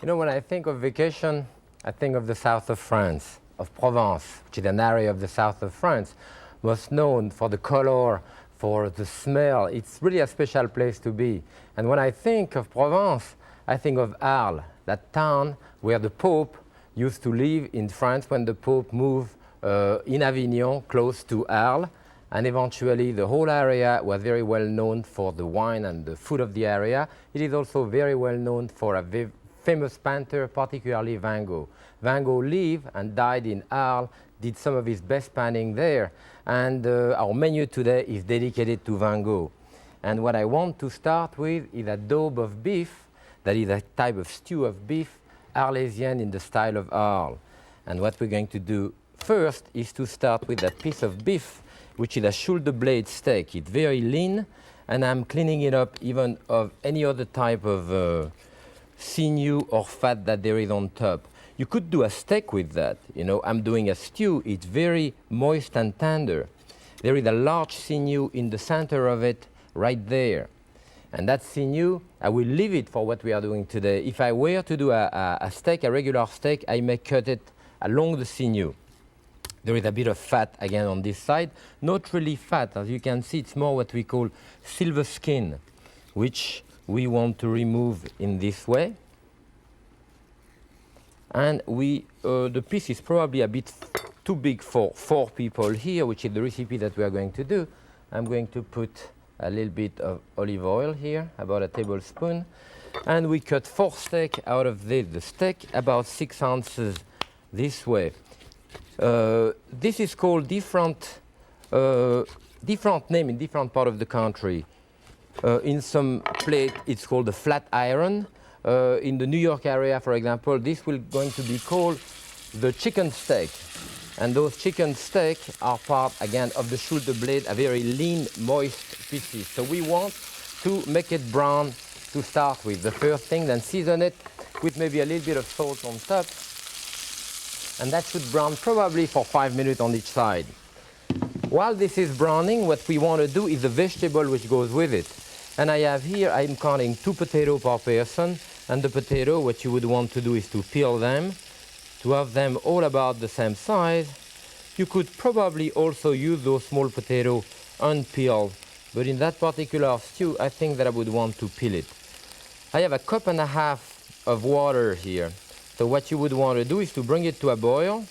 You know, when I think of vacation, I think of the south of France, of Provence, which is an area of the south of France, most known for the color, for the smell. It's really a special place to be. And when I think of Provence, I think of Arles, that town where the Pope used to live in France when the Pope moved in Avignon, close to Arles. And eventually the whole area was very well known for the wine and the food of the area. It is also very well known for a famous painter, particularly Van Gogh. Van Gogh lived and died in Arles, did some of his best painting there. And our menu today is dedicated to Van Gogh. And what I want to start with is a daube of beef, that is a type of stew of beef, Arlesian in the style of Arles. And what we're going to do first is to start with a piece of beef, which is a shoulder blade steak. It's very lean, and I'm cleaning it up even of any other type of sinew or fat that there is on top. You could do a steak with that. You know, I'm doing a stew. It's very moist and tender. There is a large sinew in the center of it, right there. And that sinew, I will leave it for what we are doing today. If I were to do a steak, a regular steak, I may cut it along the sinew. There is a bit of fat again on this side. Not really fat. As you can see, it's more what we call silver skin, which we want to remove in this way. And the piece is probably a bit too big for 4 people here, which is the recipe that we are going to do. I'm going to put a little bit of olive oil here, about a tablespoon. And we cut 4 steaks out of this. The steak about 6 ounces this way. This is called different name in different part of the country. In some place it's called the flat iron. In the New York area, for example, this will going to be called the chicken steak. And those chicken steak are part, again, of the shoulder blade, a very lean, moist pieces. So we want to make it brown to start with. The first thing, then season it with maybe a little bit of salt on top. And that should brown probably for 5 minutes on each side. While this is browning, what we want to do is the vegetable which goes with it. And I have here, I'm counting 2 potatoes per person. And the potato, what you would want to do is to peel them, to have them all about the same size. You could probably also use those small potatoes unpeeled, but in that particular stew, I think that I would want to peel it. I have a 1.5 cups of water here. So what you would want to do is to bring it to a boil,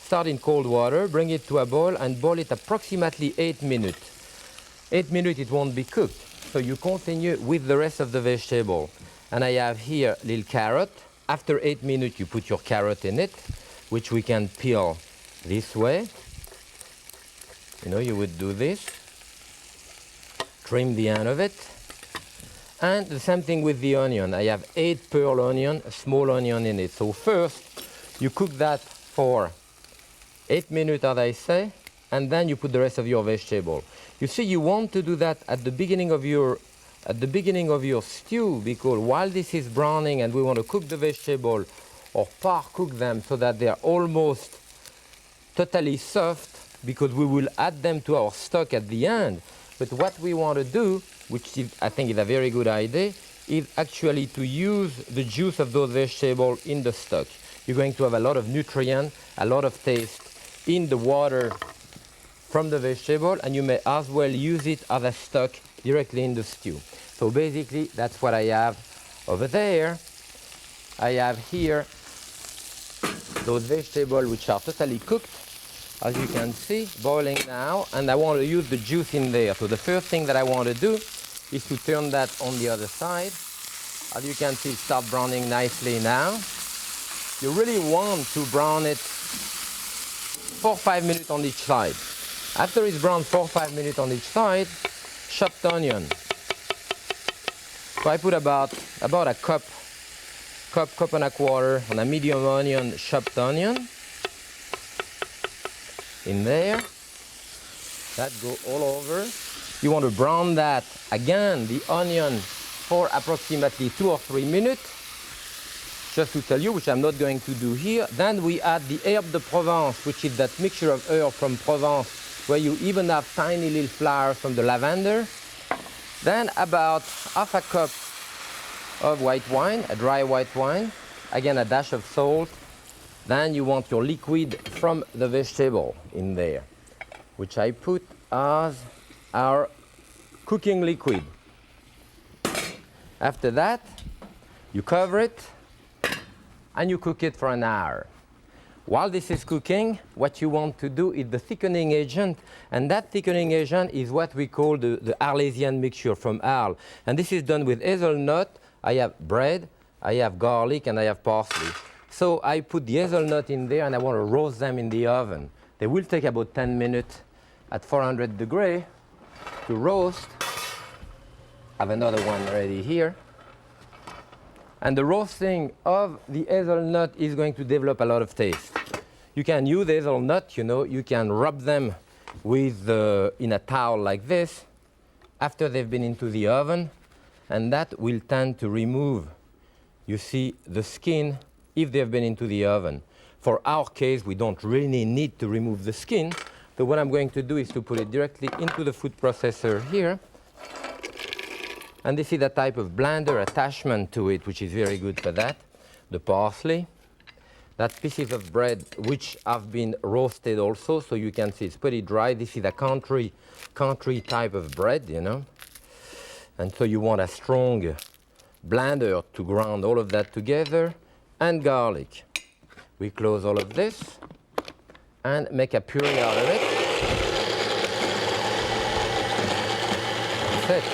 start in cold water, bring it to a boil and boil it approximately 8 minutes. 8 minutes it won't be cooked, so you continue with the rest of the vegetable. And I have here a little carrot. After 8 minutes you put your carrot in it, which we can peel this way. You know, you would do this, trim the end of it. And the same thing with the onion. I have 8 pearl onion, a small onion in it. So first, you cook that for 8 minutes, as I say, and then you put the rest of your vegetable. You see, you want to do that at the beginning of your stew, because while this is browning and we want to cook the vegetable or cook them so that they are almost totally soft, because we will add them to our stock at the end. But what we want to do, which is, I think is a very good idea, is actually to use the juice of those vegetables in the stock. You're going to have a lot of nutrient, a lot of taste in the water from the vegetable, and you may as well use it as a stock directly in the stew. So basically, that's what I have over there. I have here those vegetables which are totally cooked, as you can see, boiling now, and I want to use the juice in there. So the first thing that I want to do is to turn that on the other side. As you can see, it starts browning nicely now. You really want to brown it 4 or 5 minutes on each side. After it's browned 4 or 5 minutes on each side, chopped onion. So I put about a cup and a quarter on a medium onion, chopped onion in there. That go all over. You want to brown that again, the onion, for approximately 2 or 3 minutes. Just to tell you, which I'm not going to do here. Then we add the herbe de Provence, which is that mixture of herbs from Provence, where you even have tiny little flowers from the lavender. Then about half a cup of white wine, a dry white wine. Again, a dash of salt. Then you want your liquid from the vegetable in there, which I put as our cooking liquid. After that, you cover it and you cook it for an hour. While this is cooking, what you want to do is the thickening agent, and that thickening agent is what we call the Arlesian mixture from Arles. And this is done with hazelnut. I have bread, I have garlic, and I have parsley. So I put the hazelnut in there and I want to roast them in the oven. They will take about 10 minutes at 400 degrees to roast. I have another one ready here. And the roasting of the hazelnut is going to develop a lot of taste. You can use hazelnut, you know, you can rub them with in a towel like this after they've been into the oven, and that will tend to remove, you see, the skin if they've been into the oven. For our case, we don't really need to remove the skin. So what I'm going to do is to put it directly into the food processor here. And this is the type of blender attachment to it, which is very good for that. The parsley, that pieces of bread which have been roasted also, so you can see it's pretty dry. This is a country type of bread, you know. And so you want a strong blender to ground all of that together. And garlic. We close all of this and make a puree out of it. That's it.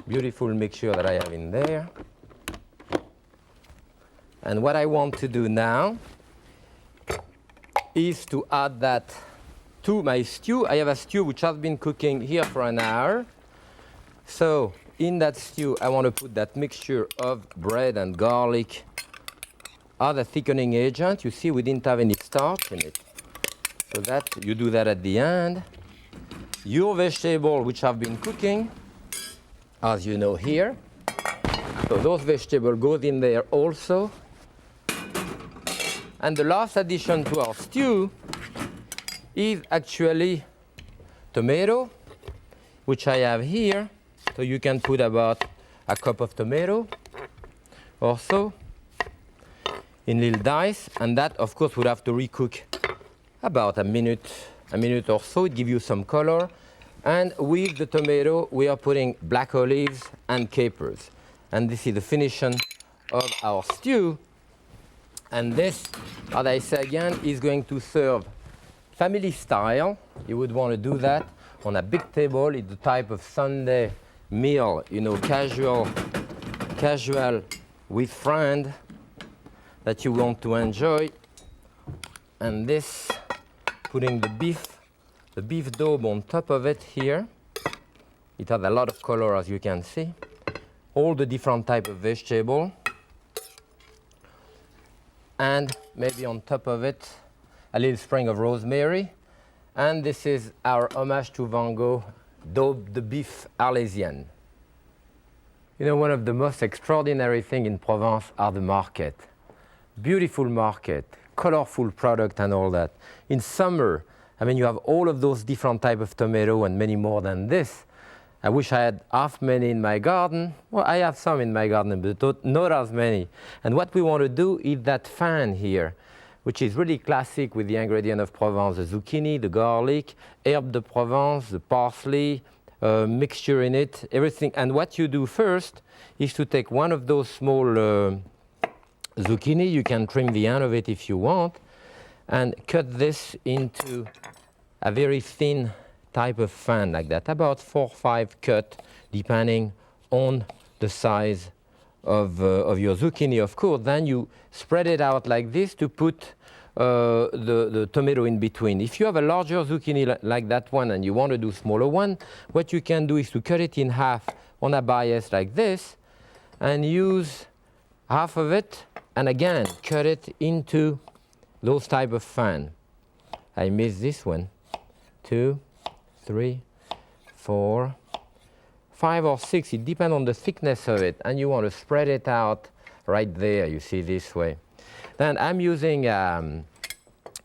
Beautiful mixture that I have in there. And what I want to do now is to add that to my stew. I have a stew which has been cooking here for an hour. So in that stew, I want to put that mixture of bread and garlic, other thickening agent. You see, we didn't have any starch in it. So that you do that at the end. Your vegetable which have been cooking, as you know here. So those vegetables goes in there also. And the last addition to our stew is actually tomato, which I have here. So you can put about a cup of tomato or so in little dice, and that of course would have to recook about a minute or so. It gives you some color. And with the tomato we are putting black olives and capers, and this is the finishing of our stew. And this, as I say again, is going to serve family style. You would want to do that on a big table. It's the type of Sunday meal, you know, casual with friend that you want to enjoy. And this, putting the beef daube on top of it here. It has a lot of color, as you can see. All the different type of vegetable. And maybe on top of it, a little sprig of rosemary. And this is our homage to Van Gogh, daube de beef Arlesian. You know, one of the most extraordinary things in Provence are the market. Beautiful market, colorful product and all that. In summer, I mean, you have all of those different type of tomato and many more than this. I wish I had half many in my garden. Well, I have some in my garden, but not as many. And what we want to do is that fan here, which is really classic with the ingredient of Provence, the zucchini, the garlic, herbe de Provence, the parsley, mixture in it, everything. And what you do first is to take one of those small zucchini. You can trim the end of it if you want, and cut this into a very thin type of fan like that, about 4 or 5 cut, depending on the size of your zucchini, of course. Then you spread it out like this to put the tomato in between. If you have a larger zucchini like that one and you want to do smaller one, what you can do is to cut it in half on a bias like this and use half of it and again cut it into those type of fan. I missed this one. 2, 3, 4, 5 or 6, it depends on the thickness of it, and you want to spread it out right there, you see, this way. Then I'm using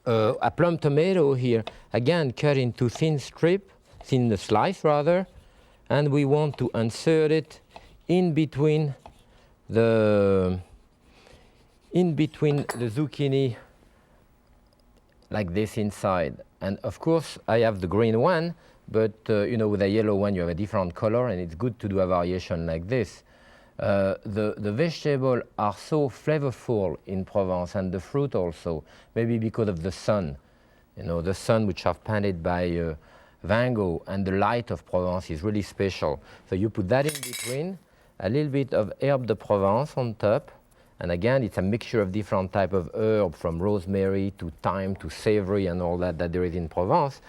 a plum tomato here, again cut into thin slice rather, and we want to insert it in between the zucchini like this inside. And of course I have the green one, but you know, with a yellow one you have a different color, and it's good to do a variation like this. The vegetables are so flavorful in Provence, and the fruit also, maybe because of the sun. You know, the sun which are painted by Van Gogh, and the light of Provence is really special. So you put that in between, a little bit of herbe de Provence on top, and again it's a mixture of different type of herb, from rosemary to thyme to savory and all that there is in Provence.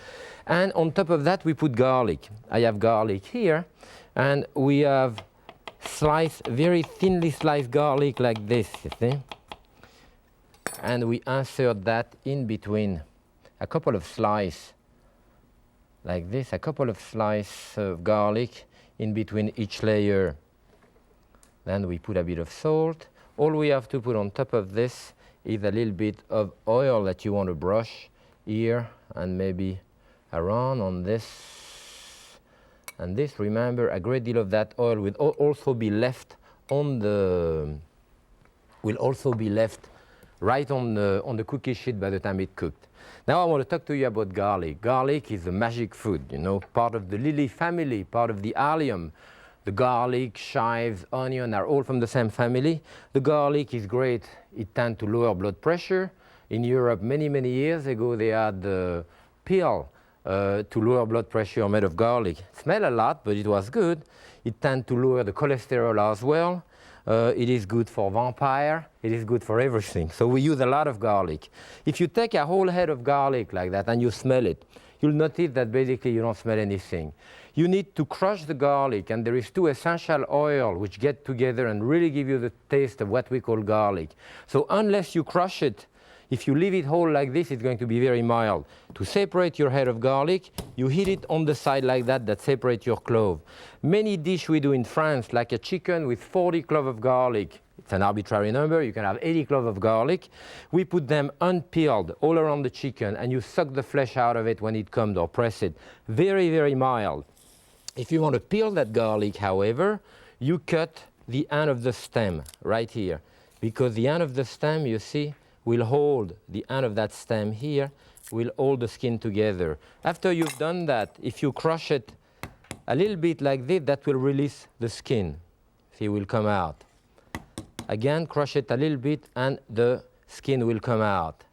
And on top of that we put garlic. I have garlic here, and we have very thinly sliced garlic like this, you see? And we insert that in between, a couple of slices like this, a couple of slices of garlic in between each layer. Then we put a bit of salt. All we have to put on top of this is a little bit of oil that you want to brush here and maybe around on this. And this, remember, a great deal of that oil will also be left on the right on the cookie sheet by the time it's cooked. Now I want to talk to you about garlic. Garlic is a magic food, you know, part of the lily family, part of the allium. The garlic, chives, onion are all from the same family. The garlic is great. It tends to lower blood pressure. In Europe, many, many years ago, they had the pill to lower blood pressure made of garlic. It smelled a lot, but it was good. It tends to lower the cholesterol as well. It is good for vampire. It is good for everything. So we use a lot of garlic. If you take a whole head of garlic like that and you smell it, you'll notice that basically you don't smell anything. You need to crush the garlic, and there is 2 essential oils which get together and really give you the taste of what we call garlic. So unless you crush it, if you leave it whole like this, it's going to be very mild. To separate your head of garlic, you hit it on the side like that separates your clove. Many dishes we do in France, like a chicken with 40 cloves of garlic. It's an arbitrary number. You can have 80 cloves of garlic. We put them unpeeled all around the chicken, and you suck the flesh out of it when it comes, or press it. Very, very mild. If you want to peel that garlic, however, you cut the end of the stem right here, because the end of the stem, you see, will hold the end of that stem here, will hold the skin together. After you've done that, if you crush it a little bit like this, that will release the skin. See, it will come out. Again, crush it a little bit and the skin will come out.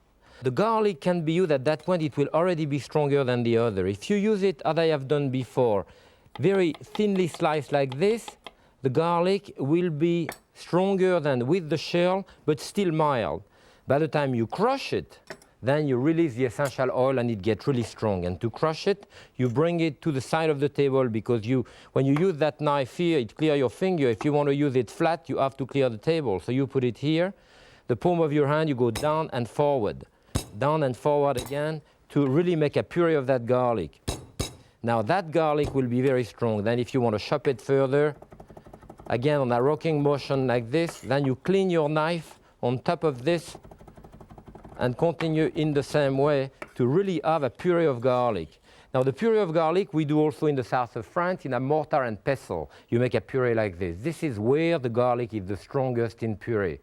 The garlic can be used at that point, it will already be stronger than the other. If you use it, as I have done before, very thinly sliced like this, the garlic will be stronger than with the shell, but still mild. By the time you crush it, then you release the essential oil and it gets really strong. And to crush it, you bring it to the side of the table, because when you use that knife here, it clears your finger. If you want to use it flat, you have to clear the table. So you put it here. The palm of your hand, you go down and forward again, to really make a puree of that garlic. Now that garlic will be very strong. Then if you want to chop it further, again on a rocking motion like this, then you clean your knife on top of this and continue in the same way to really have a puree of garlic. Now the puree of garlic we do also in the south of France in a mortar and pestle. You make a puree like this. This is where the garlic is the strongest in puree.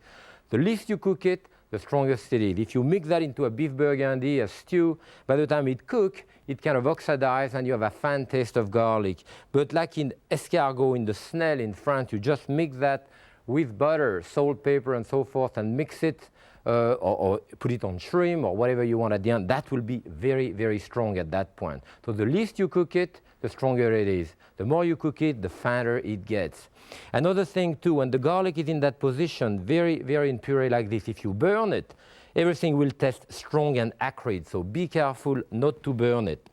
The least you cook it, the strongest it is. If you mix that into a beef burgundy, a stew, by the time it cooks, it kind of oxidizes and you have a faint taste of garlic. But like in escargot, in the snail in France, you just mix that with butter, salt, pepper, and so forth, and mix it, or put it on shrimp or whatever you want at the end. That will be very, very strong at that point. So the least you cook it, the stronger it is. The more you cook it, the fatter it gets. Another thing too, when the garlic is in that position, very, very in puree like this, if you burn it, everything will taste strong and acrid. So be careful not to burn it.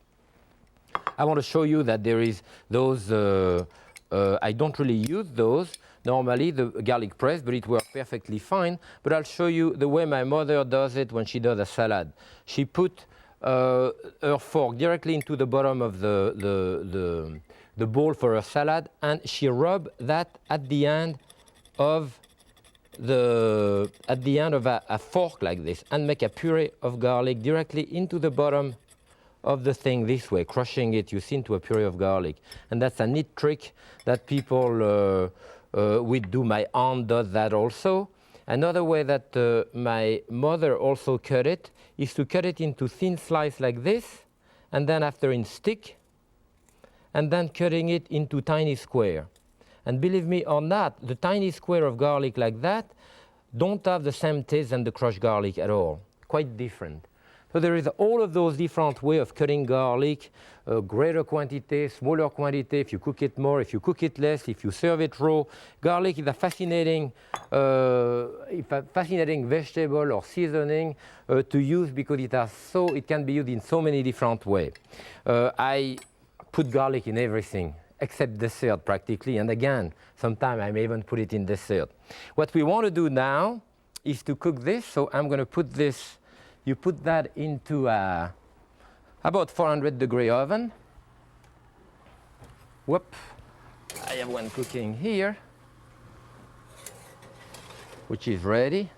I want to show you that there is those, I don't really use those. Normally the garlic press, but it works perfectly fine. But I'll show you the way my mother does it when she does a salad. She put her fork directly into the bottom of the bowl for her salad, and she rubs that at the end of at the end of a fork like this and make a puree of garlic directly into the bottom of the thing this way, crushing it, you see, into a puree of garlic. And that's a neat trick that people would do. My aunt does that also. Another way that my mother also cut it is to cut it into thin slices like this, and then after in stick, and then cutting it into tiny square. And believe me or not, the tiny square of garlic like that don't have the same taste than the crushed garlic at all. Quite different. So there is all of those different ways of cutting garlic, greater quantity, smaller quantity, if you cook it more, if you cook it less, if you serve it raw. Garlic is a fascinating vegetable or seasoning to use because it can be used in so many different ways. I put garlic in everything except dessert practically, and again, sometimes I may even put it in dessert. What we want to do now is to cook this, so I'm going to put this. You put that into about 400-degree oven. Whoop, I have one cooking here, which is ready.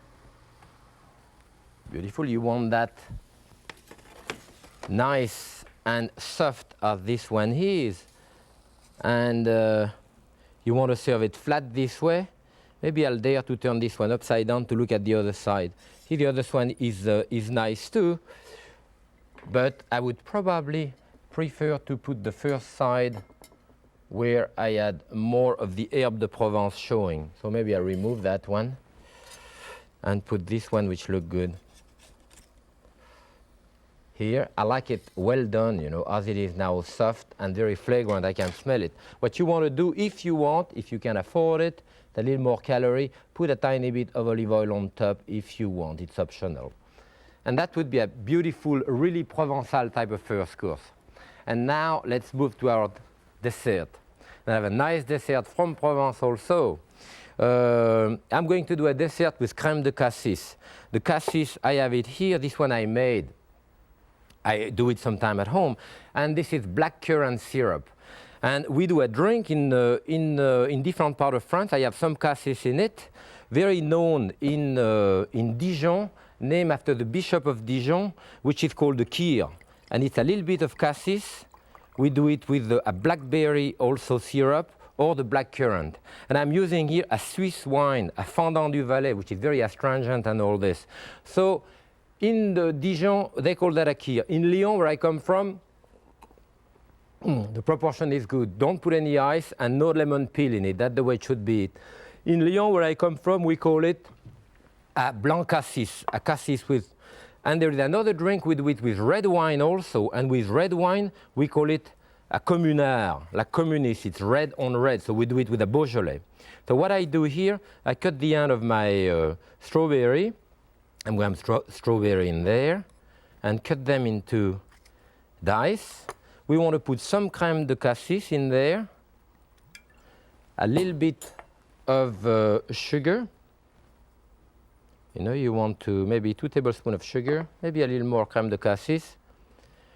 Beautiful, you want that nice and soft as this one is. And you want to serve it flat this way. Maybe I'll dare to turn this one upside down to look at the other side. See, the other one is nice too, but I would probably prefer to put the first side where I had more of the herbe de Provence showing. So maybe I'll remove that one and put this one, which look good. Here, I like it well done, you know, as it is now soft and very fragrant. I can smell it. What you want to do, if you can afford it, a little more calorie, put a tiny bit of olive oil on top if you want. It's optional. And that would be a beautiful, really Provençal type of first course. And now let's move to our dessert. I have a nice dessert from Provence also. I'm going to do a dessert with creme de cassis. The cassis, I have it here. This one I made. I do it sometime at home. And this is black currant syrup. And we do a drink in different parts of France. I have some cassis in it, very known in Dijon, named after the Bishop of Dijon, which is called the Kir. And it's a little bit of cassis. We do it with a blackberry also syrup or the black currant. And I'm using here a Swiss wine, a Fendant du Valais, which is very astringent and all this. So in the Dijon, they call that a Kir. In Lyon, where I come from, the proportion is good. Don't put any ice and no lemon peel in it. That's the way it should be. In Lyon, where I come from, we call it a blanc cassis, a cassis with. And there is another drink we do it with red wine also. And with red wine, we call it a communard, la communiste. It's red on red. So we do it with a Beaujolais. So what I do here, I cut the end of my strawberry. I'm going to have strawberry in there and cut them into dice. We want to put some creme de cassis in there, a little bit of sugar. You know, you want to maybe 2 tablespoons of sugar, maybe a little more creme de cassis.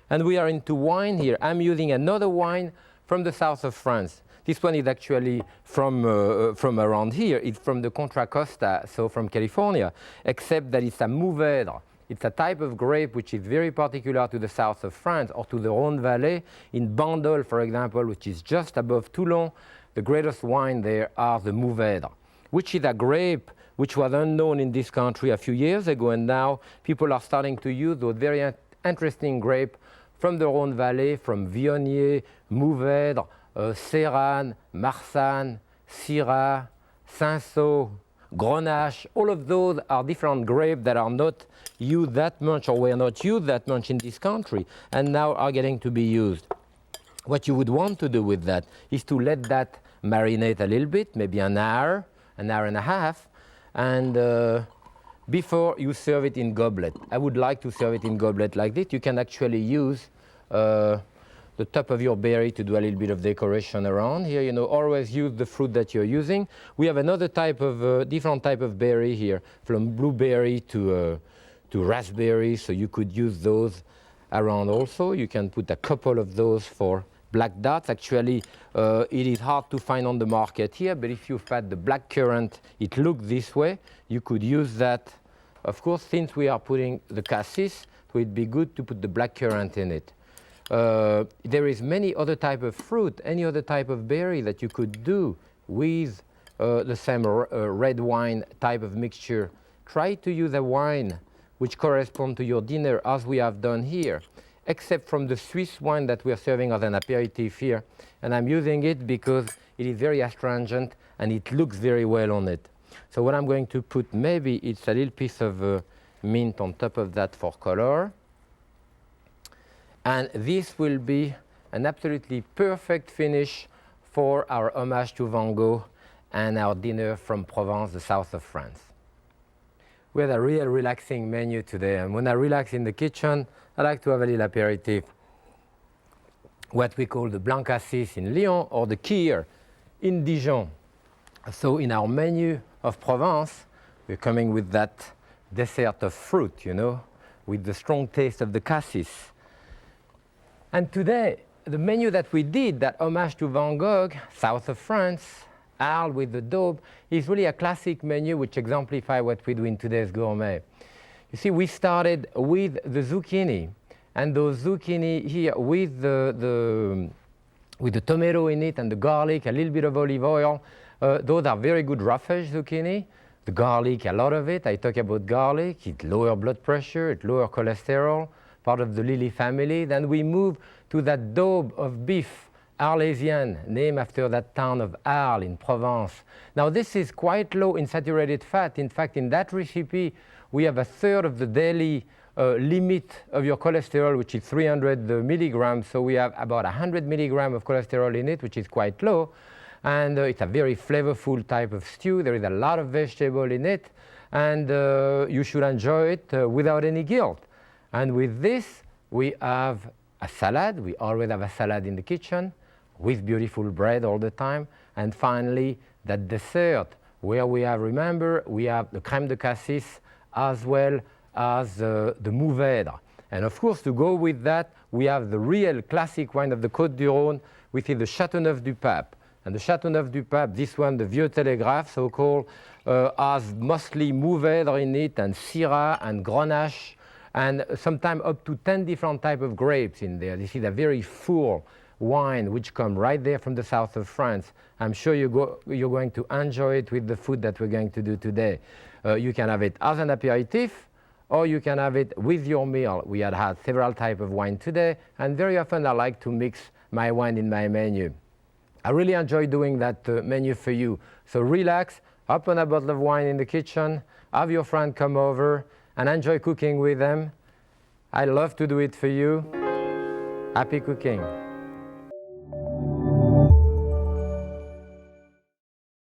And we are into wine here. I'm using another wine from the south of France. This one is actually from around here. It's from the Contra Costa, so from California, except that it's a Mourvèdre. It's a type of grape which is very particular to the south of France or to the Rhône Valley. In Bandol, for example, which is just above Toulon, the greatest wine there are the Mourvèdre, which is a grape which was unknown in this country a few years ago, and now people are starting to use those very interesting grapes from the Rhône Valley, from Viognier, Mourvèdre, Séranne, Marsanne, Syrah, Cinsault, Grenache. All of those are different grapes that are not used that much or were not used that much in this country and now are getting to be used. What you would want to do with that is to let that marinate a little bit, maybe an hour and a half, and before you serve it in goblet. I would like to serve it in goblet like this. You can actually use the top of your berry to do a little bit of decoration around here. You know, always use the fruit that you're using. We have another type of, different type of berry here, from blueberry to raspberry, so you could use those around also. You can put a couple of those for black dots. Actually, it is hard to find on the market here, but if you've had the black currant, it looks this way. You could use that. Of course, since we are putting the cassis, so it'd be good to put the black currant in it. There is many other type of fruit, any other type of berry that you could do with the same red wine type of mixture. Try to use a wine which corresponds to your dinner as we have done here, except from the Swiss wine that we are serving as an aperitif here. And I'm using it because it is very astringent and it looks very well on it. So what I'm going to put, maybe it's a little piece of mint on top of that for color. And this will be an absolutely perfect finish for our homage to Van Gogh and our dinner from Provence, the south of France. We had a real relaxing menu today, and when I relax in the kitchen, I like to have a little aperitif. What we call the blanc cassis in Lyon or the kir in Dijon. So in our menu of Provence, we're coming with that dessert of fruit, you know, with the strong taste of the cassis. And today, the menu that we did, that homage to Van Gogh, south of France, Arles with the daube, is really a classic menu which exemplifies what we do in today's gourmet. You see, we started with the zucchini, and those zucchini here with the tomato in it and the garlic, a little bit of olive oil. Those are very good roughage zucchini. The garlic, a lot of it. I talk about garlic. It lowers blood pressure, it lowers cholesterol, part of the lily family. Then we move to that daube of beef, Arlesian, named after that town of Arles in Provence. Now this is quite low in saturated fat. In fact, in that recipe, we have a third of the daily limit of your cholesterol, which is 300 milligrams. So we have about 100 milligrams of cholesterol in it, which is quite low. And it's a very flavorful type of stew. There is a lot of vegetable in it, and you should enjoy it without any guilt. And with this, we have a salad. We always have a salad in the kitchen with beautiful bread all the time. And finally, that dessert where we have, remember, we have the Creme de Cassis as well as the Mourvèdre. And of course, to go with that, we have the real classic wine of the Côte du Rhône, which is the Châteauneuf du Pape. And the Châteauneuf du Pape, this one, the Vieux Télégraphe, so-called, has mostly Mourvèdre in it, and Syrah, and Grenache, and sometimes up to 10 different types of grapes in there. This is a very full wine which comes right there from the south of France. I'm sure you're going to enjoy it with the food that we're going to do today. You can have it as an aperitif, or you can have it with your meal. We had several types of wine today, and very often I like to mix my wine in my menu. I really enjoy doing that menu for you. So relax, open a bottle of wine in the kitchen, have your friend come over, and enjoy cooking with them. I love to do it for you. Happy cooking.